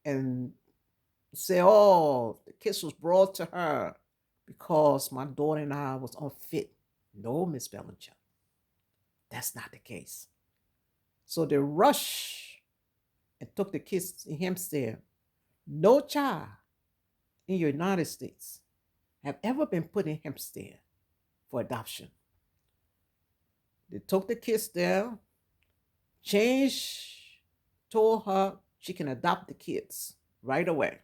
and say, oh, the kiss was brought to her because my daughter and I was unfit. No, Miss Bellinger, that's not the case. So they rushed and took the kids to Hempstead. No child in the United States have ever been put in Hempstead for adoption. They took the kids there, changed, told her she can adopt the kids right away.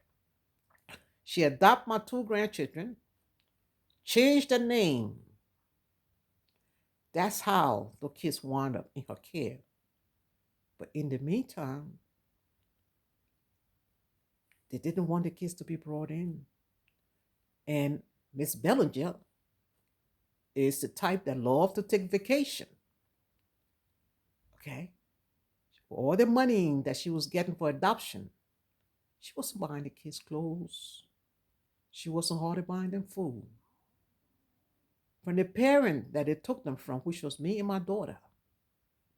She adopted my two grandchildren, changed the name. That's how the kids wound up in her care. But in the meantime, they didn't want the kids to be brought in. And Miss Bellinger is the type that loved to take vacation. Okay. For all the money that she was getting for adoption, she wasn't buying the kids clothes. She wasn't hardly buying them food. From the parent that it took them from, which was me and my daughter,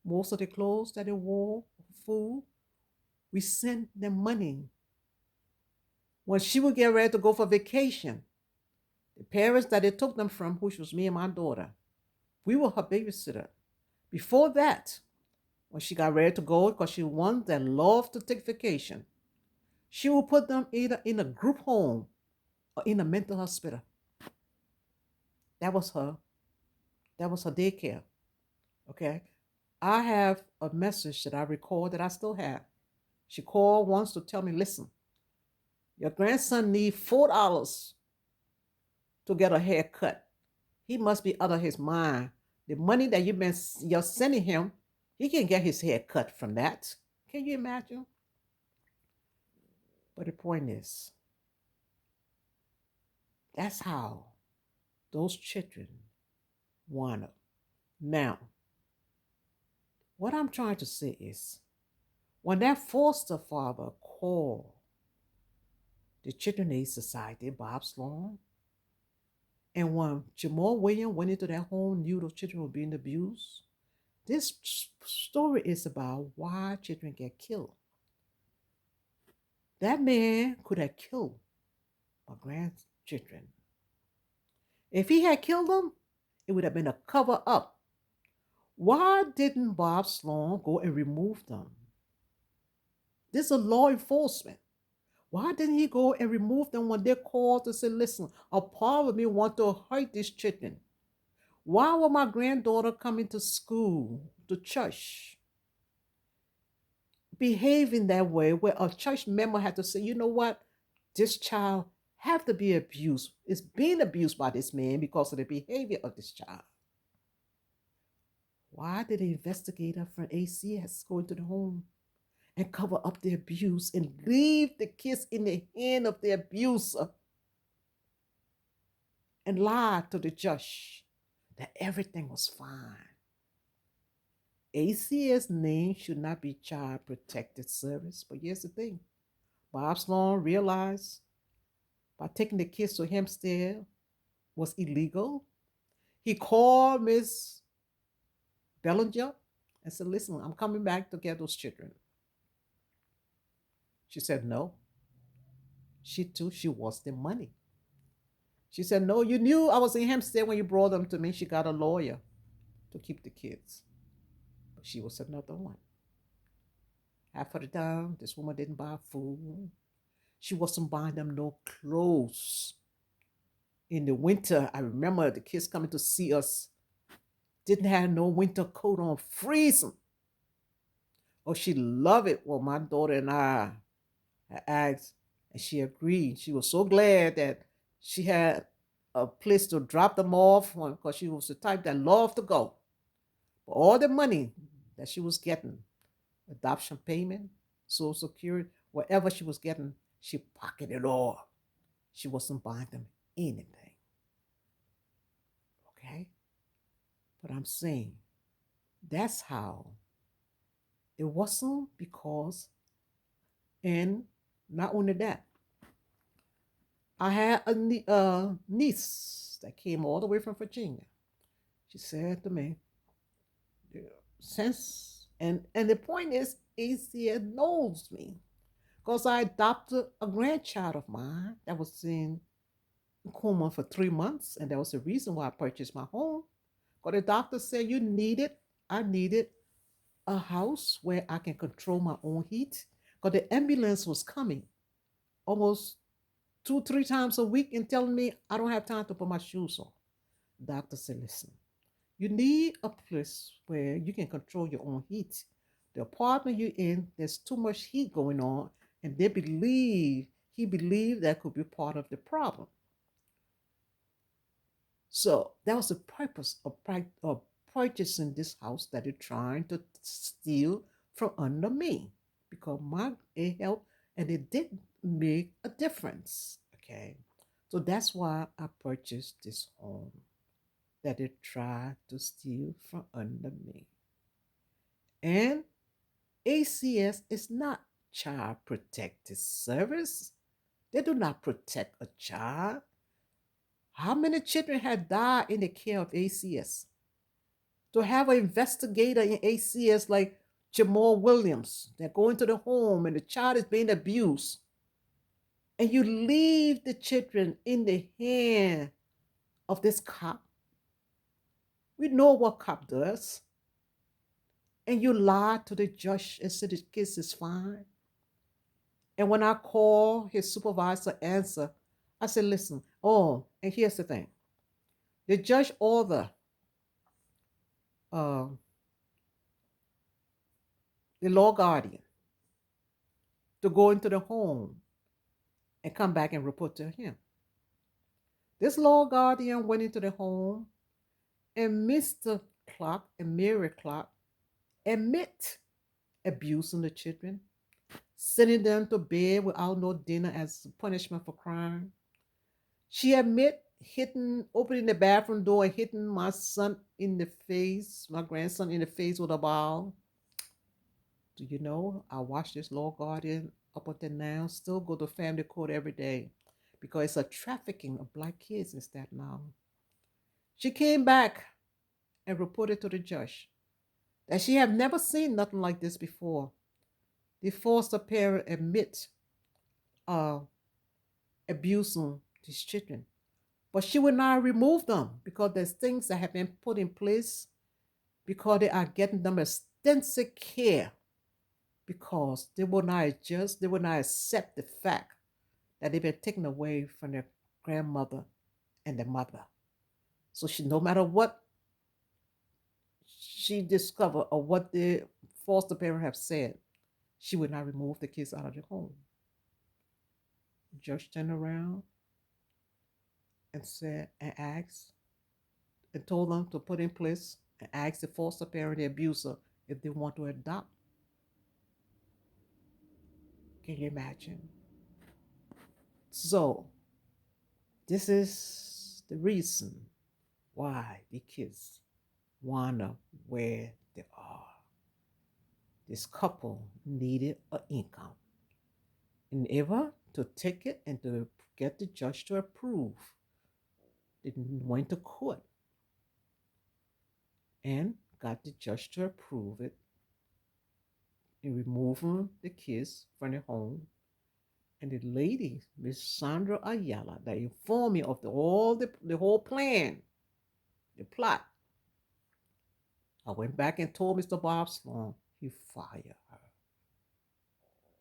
most of the clothes that they wore, food, we sent them money. When she would get ready to go for vacation, the parents that it took them from, which was me and my daughter, we were her babysitter. Before that, when she got ready to go, because she one that loved to take vacation, she would put them either in a group home or in a mental hospital. That was her. That was her daycare. Okay. I have a message that I record that I still have. She called once to tell me, listen, your grandson needs $4 to get a haircut. He must be out of his mind. The money that you're sending him, he can get his hair cut from that. Can you imagine? But the point is, that's how those children want up. Now, what I'm trying to say is, when that foster father called the Children Aid Society, Bob Sloan, and when Jamal Williams went into that home, knew those children were being abused, this story is about why children get killed. That man could have killed my grandchildren. If he had killed them, it would have been a cover up. Why didn't Bob Sloan go and remove them? This is law enforcement. Why didn't he go and remove them when they called to say, listen, a part of me want to hurt these children? Why was my granddaughter coming to school, to church, behaving that way where a church member had to say, you know what, this child have to be abused. It's being abused by this man because of the behavior of this child. Why did the investigator from ACS go into the home and cover up the abuse and leave the kids in the hand of the abuser and lie to the judge that everything was fine? ACS name should not be Child Protective Service. But here's the thing, Bob Sloan realized by taking the kids to Hempstead was illegal. He called Miss Bellinger and said, listen, I'm coming back to get those children. She said, no. She wants the money. She said, no, you knew I was in Hempstead when you brought them to me. She got a lawyer to keep the kids. But she was another one. Half of the time, this woman didn't buy food. She wasn't buying them no clothes. In the winter, I remember the kids coming to see us, didn't have no winter coat on, freezing. Oh, she loved it when my daughter and I asked, and she agreed. She was so glad that she had a place to drop them off because she was the type that loved to go. But all the money that she was getting, adoption payment, social security, whatever she was getting, she pocketed it all. She wasn't buying them anything. Okay? But I'm saying that's how it wasn't because, and not only that, I had a niece that came all the way from Virginia. She said to me, since, and the point is, ACS knows me. because I adopted a grandchild of mine that was in coma for 3 months, and that was the reason why I purchased my home. Because the doctor said I needed a house where I can control my own heat. Because the ambulance was coming almost 2, 3 times a week and telling me I don't have time to put my shoes on. Doctor said, listen, you need a place where you can control your own heat. The apartment you're in, there's too much heat going on, and he believed that could be part of the problem. So that was the purpose of purchasing this house that they're trying to steal from under me, because it helped and it did make a difference. Okay. So that's why I purchased this home that they tried to steal from under me. And ACS is not Child Protective Service. They do not protect a child. How many children have died in the care of ACS? To have an investigator in ACS like Jamal Williams that go into the home and the child is being abused, and you leave the children in the hand of this cop. We know what cop does. And you lie to the judge and say the case is fine. And when I call his supervisor answer, I said, listen, oh, and here's the thing. The judge ordered uh, the law guardian to go into the home and come back and report to him. This law guardian went into the home, and Mr. Clark and Mary Clark admit abusing the children, sending them to bed without no dinner as punishment for crime. She admit opening the bathroom door and hitting my son in the face, my grandson in the face with a ball. Do you know, I watch this law guardian up until now, still go to family court every day because it's a trafficking of black kids in Staten Island. She came back and reported to the judge that she had never seen nothing like this before. The foster parent admit uh, abusing these children, but she would not remove them because there's things that have been put in place because they are getting them extensive care because they will not adjust, they will not accept the fact that they've been taken away from their grandmother and their mother. So she, no matter what she discovered or what the foster parent have said, she would not remove the kids out of the home. The judge turned around and said and asked and told them to put in place and ask the foster parent, the abuser, if they want to adopt. Can you imagine? So this is the reason why the kids wanna where they are. This couple needed an income in order to take it and to get the judge to approve. They went to court and got the judge to approve it in removing the kids from the home. And the lady, Miss Sandra Ayala, that informed me of the whole plan, the plot. I went back and told Mr. Bob Sloan he fired her.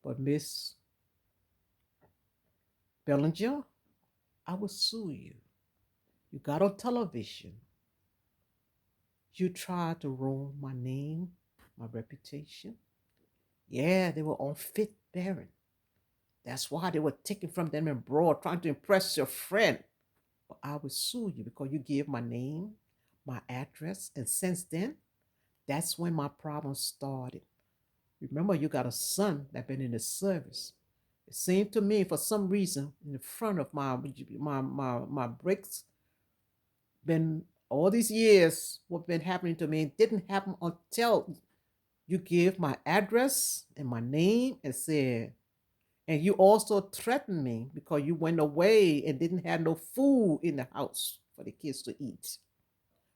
But Miss Bellinger, I will sue you. You got on television. You tried to ruin my name, my reputation. Yeah, they were on Fit Baron. That's why they were taken from them abroad, trying to impress your friend. But I will sue you because you gave my name, my address, and since then, that's when my problem started. Remember, you got a son that been in the service. It seemed to me, for some reason, in the front of my brakes, been all these years, what been happening to me, it didn't happen until you gave my address and my name and said, and you also threatened me because you went away and didn't have no food in the house for the kids to eat.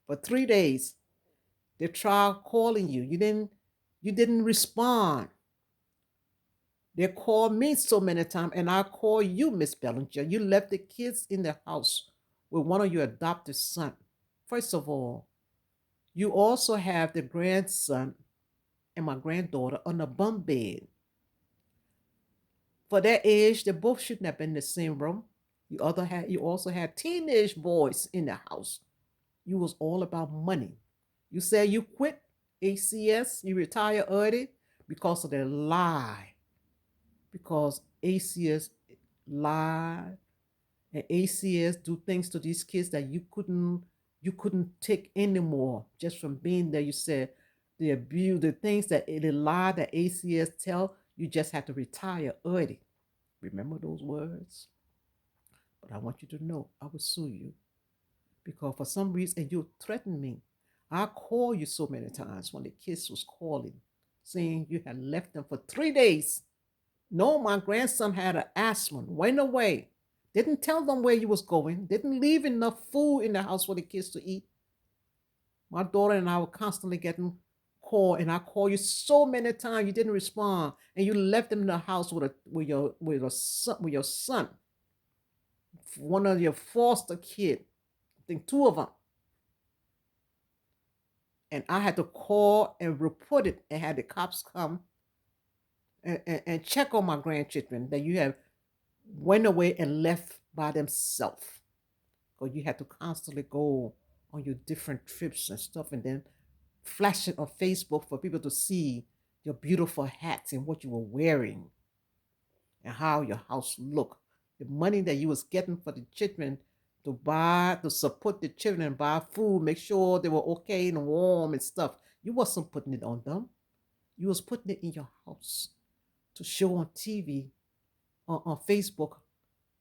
For 3 days, they tried calling you. You didn't respond. They called me so many times, and I call you, Miss Bellinger. You left the kids in the house with one of your adopted son. First of all, you also have the grandson and my granddaughter on the bunk bed. For their age, they both shouldn't have been in the same room. You also had teenage boys in the house. You was all about money. You said you quit ACS, you retire early because of the lie. Because ACS lie and ACS do things to these kids that you couldn't take anymore just from being there. You said the abuse, the things that the lie that ACS tell, you just have to retire early. Remember those words? But I want you to know I will sue you because for some reason you threatened me. I called you so many times when the kids was calling, saying you had left them for 3 days. No, my grandson had an asthma, went away. Didn't tell them where you was going. Didn't leave enough food in the house for the kids to eat. My daughter and I were constantly getting called, and I called you so many times you didn't respond, and you left them in the house with your son, one of your foster kid. I think two of them, and I had to call and report it, and had the cops come and check on my grandchildren that you have went away and left by themselves. Because you had to constantly go on your different trips and stuff and then flash it on Facebook for people to see your beautiful hats and what you were wearing and how your house looked. The money that you was getting for the children to support the children and buy food, make sure they were okay and warm and stuff. You wasn't putting it on them. You was putting it in your house to show on TV, on Facebook,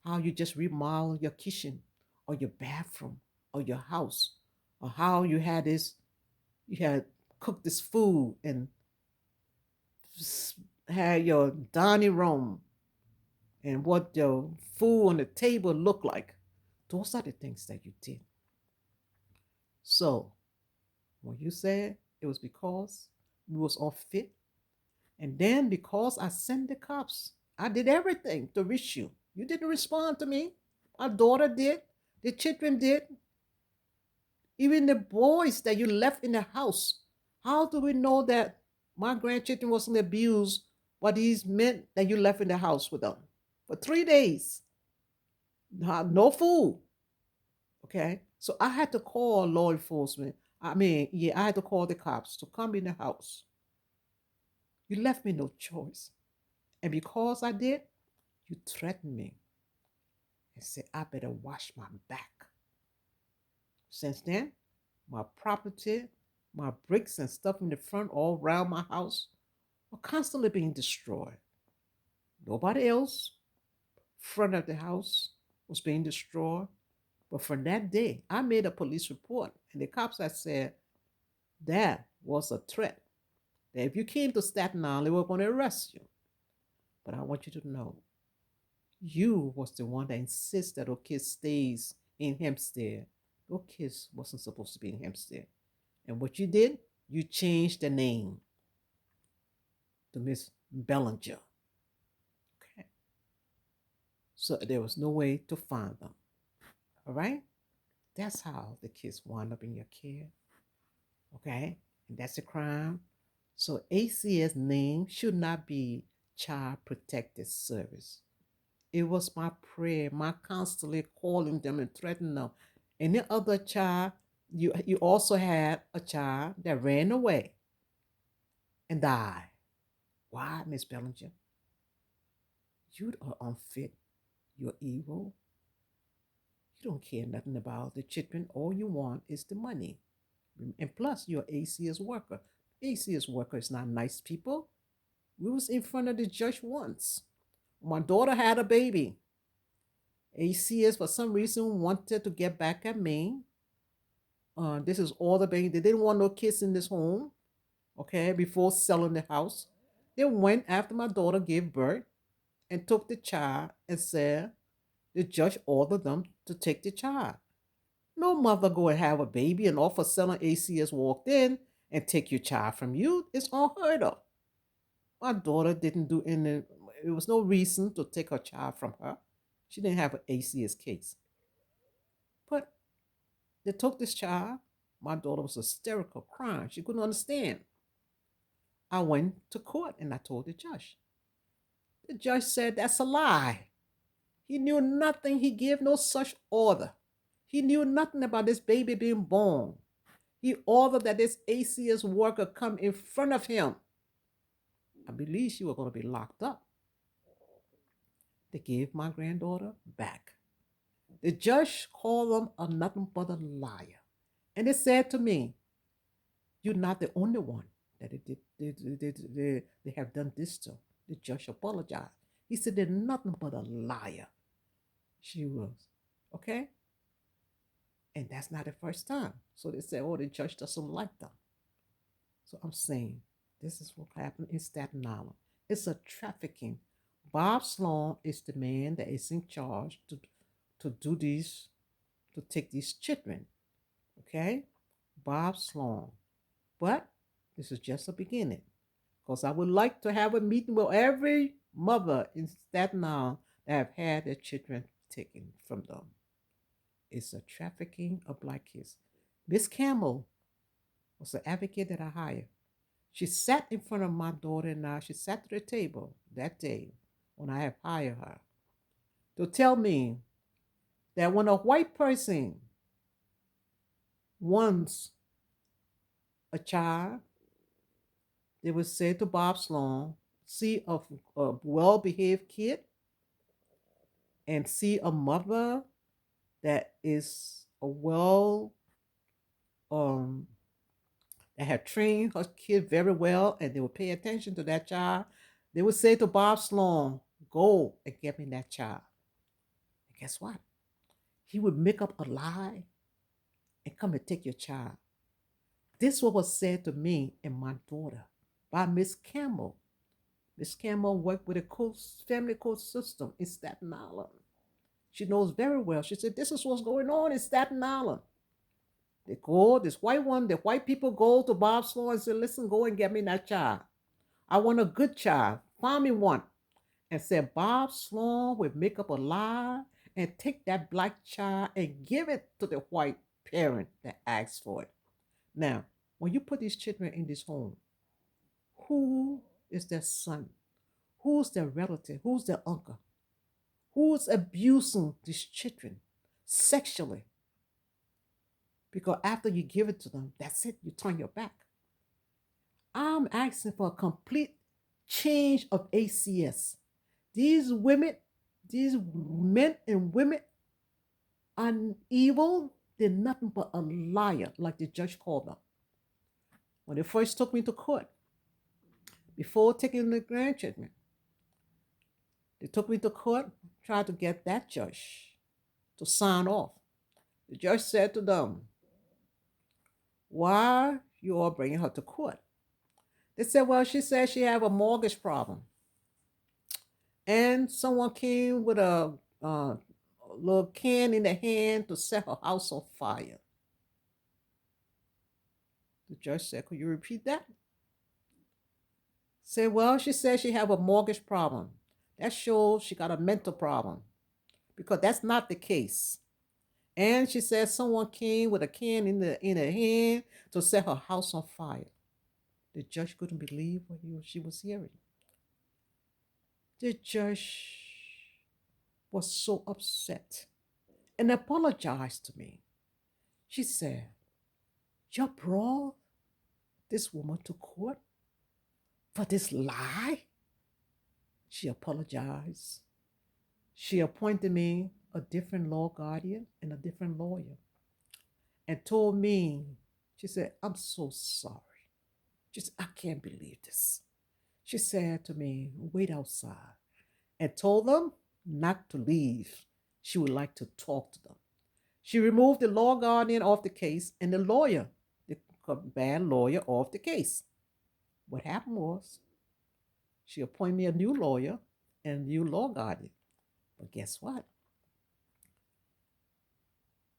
how you just remodel your kitchen or your bathroom or your house, or how you had cooked this food and had your dining room and what your food on the table looked like. Those are the things that you did. So when you said it was because we was unfit, and then because I sent the cops, I did everything to reach you. You didn't respond to me. My daughter did. The children did. Even the boys that you left in the house. How do we know that my grandchildren wasn't abused by these men that you left in the house with them for 3 days? No food. Okay. So I had to call law enforcement. I had to call the cops to come in the house. You left me no choice. And because I did, you threatened me and said I better wash my back. Since then, my property, my bricks and stuff in the front all around my house are constantly being destroyed. Nobody else front of the house was being destroyed. But from that day, I made a police report, and the cops had said that was a threat. That if you came to Staten Island, they were going to arrest you. But I want you to know, you was the one that insisted that those kids stays in Hempstead. Those kids wasn't supposed to be in Hempstead. And what you did, you changed the name to Miss Bellinger. Okay. So there was no way to find them. All right? That's how the kids wind up in your care. Okay? And that's a crime. So ACS name should not be Child Protective Service. It was my prayer, my constantly calling them and threatening them. And the other child, you also had a child that ran away and died. Why, Miss Bellinger? You are unfit. You're evil. You don't care nothing about the children. All you want is the money. And plus, you're ACS worker. ACS worker is not nice people. We was in front of the judge once. My daughter had a baby. ACS, for some reason, wanted to get back at me. This is all the baby. They didn't want no kids in this home, okay, before selling the house. They went after my daughter gave birth and took the child and said the judge ordered them to take the child. No mother go and have a baby and all of a sudden ACS walked in and take your child from you. It's unheard of. My daughter didn't do any. There was no reason to take her child from her. She didn't have an ACS case. But they took this child. My daughter was hysterical, crying. She couldn't understand. I went to court and I told the judge. The judge said that's a lie. He knew nothing. He gave no such order. He knew nothing about this baby being born. He ordered that this ACS worker come in front of him. I believe she was going to be locked up. They gave my granddaughter back. The judge called them a nothing but a liar. And they said to me, you're not the only one that they have done this to. The judge apologized. He said they're nothing but a liar. She was. Okay? And that's not the first time. So they said, oh, the judge doesn't like them. So I'm saying this is what happened in Staten Island. It's a trafficking. Bob Sloan is the man that is in charge to do these, to take these children. Okay? Bob Sloan. But this is just a beginning. Because I would like to have a meeting with every mother in Staten Island that have had their children taken from them. It's a trafficking of black kids. Miss Campbell was the advocate that I hired. She sat in front of my daughter and I. She sat at the table that day when I have hired her to tell me that when a white person wants a child, they would say to Bob Sloan, see a well-behaved kid and see a mother that is a that had trained her kid very well and they would pay attention to that child. They would say to Bob Sloan, go and get me that child. And guess what? He would make up a lie and come and take your child. This what was said to me and my daughter by Miss Campbell. Miss Campbell worked with a family court system in Staten Island. She knows very well. She said, this is what's going on in Staten Island. They go, the white people go to Bob Sloan and say, listen, go and get me that child. I want a good child. Find me one. And said, Bob Sloan would make up a lie and take that black child and give it to the white parent that asked for it. Now, when you put these children in this home, who is their son? Who's their relative? Who's their uncle? Who's abusing these children sexually? Because after you give it to them, that's it, you turn your back. I'm asking for a complete change of ACS. These women, these men and women are evil. They're nothing but a liar, like the judge called them. When they first took me to court, before taking the grandchildren, they took me to court, tried to get that judge to sign off. The judge said to them, why you all bringing her to court? They said, well, she said she have a mortgage problem. And someone came with a little can in their hand to set her house on fire. The judge said, could you repeat that? Said, well, she said she have a mortgage problem. That shows she got a mental problem because that's not the case. And she said someone came with a can in her hand to set her house on fire. The judge couldn't believe what she was hearing. The judge was so upset and apologized to me. She said, you brought this woman to court for this lie? She apologized. She appointed me a different law guardian and a different lawyer and told me, she said, I'm so sorry. She said, I can't believe this. She said to me, wait outside, and told them not to leave. She would like to talk to them. She removed the law guardian off the case and the lawyer, the bad lawyer, off the case. What happened was she appointed me a new lawyer and a new law guardian. But guess what?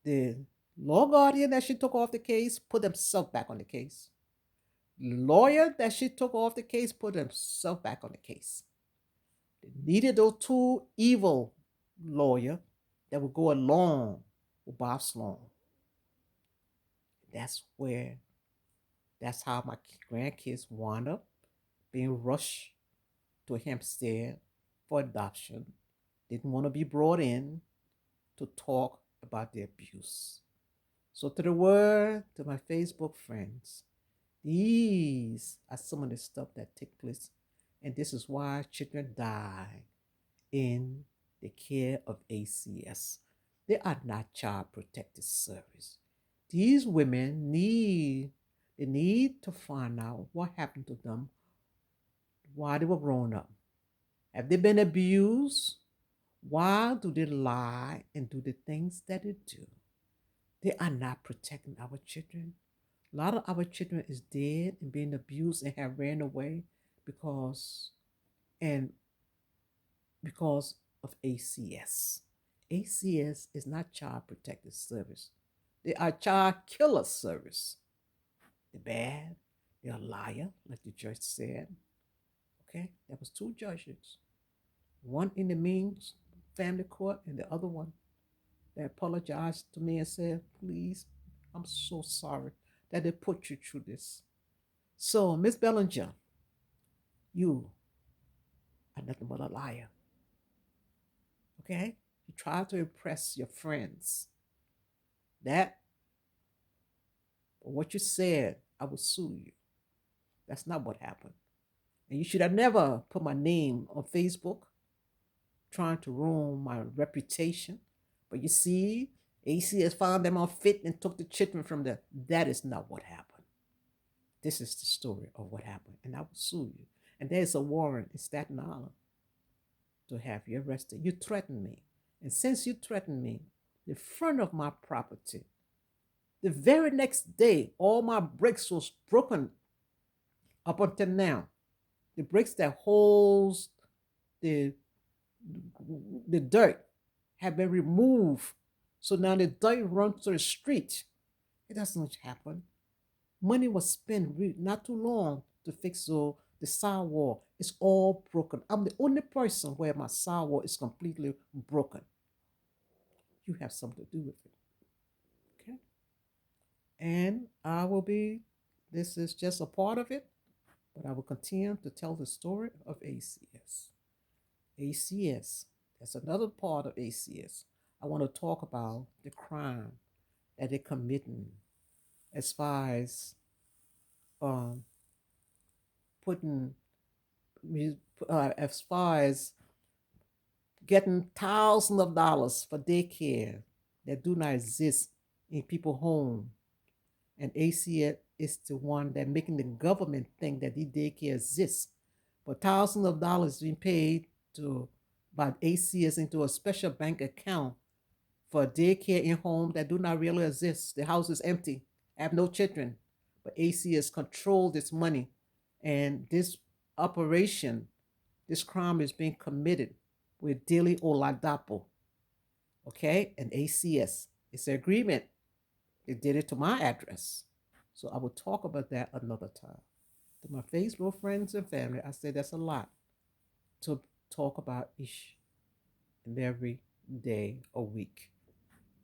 The law guardian that she took off the case put himself back on the case. The lawyer that she took off the case put himself back on the case. They needed those two evil lawyers that would go along with Bob Sloan. That's where, that's how my grandkids wound up being rushed to Hempstead for adoption. Didn't want to be brought in to talk about the abuse. So, to the word, to my Facebook friends, these are some of the stuff that take place, and this is why children die in the care of ACS. They are not child protective service. These women need to find out what happened to them while they were growing up. Have they been abused? Why do they lie and do the things that they do? They are not protecting our children. A lot of our children is dead and being abused and have ran away because and because of ACS. ACS is not child protective service. They are child killer service. They're bad. They're a liar, like the judge said. Okay, there was two judges, one in the Means family court and the other one that apologized to me and said, "Please, I'm so sorry that they put you through this." So, Miss Bellinger, you are nothing but a liar. Okay? You try to impress your friends. That, what you said, I will sue you. That's not what happened. And you should have never put my name on Facebook trying to ruin my reputation. But you see, ACS found them unfit and took the children from them. That is not what happened. This is the story of what happened. And I will sue you. And there's a warrant in Staten Island to have you arrested. You threatened me. And since you threatened me, the front of my property, the very next day, all my bricks was broken up until now. The bricks that holds the the dirt have been removed. So now the dirt runs to the street. It doesn't happen. Money was spent not too long to fix the sidewall. It's all broken. I'm the only person where my sidewall is completely broken. You have something to do with it. Okay? And I will be, this is just a part of it, but I will continue to tell the story of ACS. ACS, that's another part of ACS. I want to talk about the crime that they're committing as far as um, putting, as far as getting thousands of dollars for daycare that do not exist in people's home. And ACS is the one that making the government think that the daycare exists. But thousands of dollars being paid to by ACS into a special bank account for daycare in home that do not really exist. The house is empty. I have no children. But ACS control this money. And this operation, this crime is being committed with Dili Oladapo. Okay? And ACS. It's an agreement. They did it to my address. So I will talk about that another time. To my Facebook friends and family, I say that's a lot to talk about each and every day or week.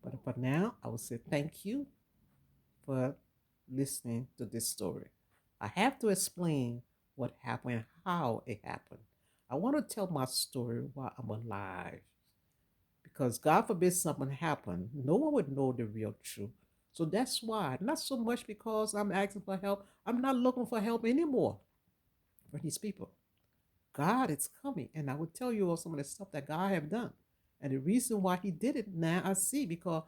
But for now, I will say thank you for listening to this story. I have to explain what happened and how it happened. I want to tell my story while I'm alive. Because God forbid something happen, no one would know the real truth. So that's why, not so much because I'm asking for help, I'm not looking for help anymore for these people. God is coming, and I will tell you all some of the stuff that God have done. And the reason why he did it now I see because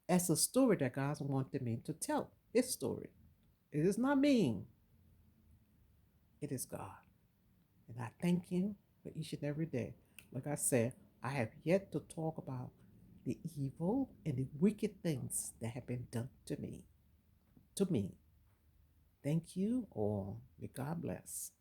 that's a story that God wanted me to tell. His story. It is not me. It is God. And I thank him for each and every day. Like I said, I have yet to talk about the evil and the wicked things that have been done to me. To me. Thank you all. May God bless.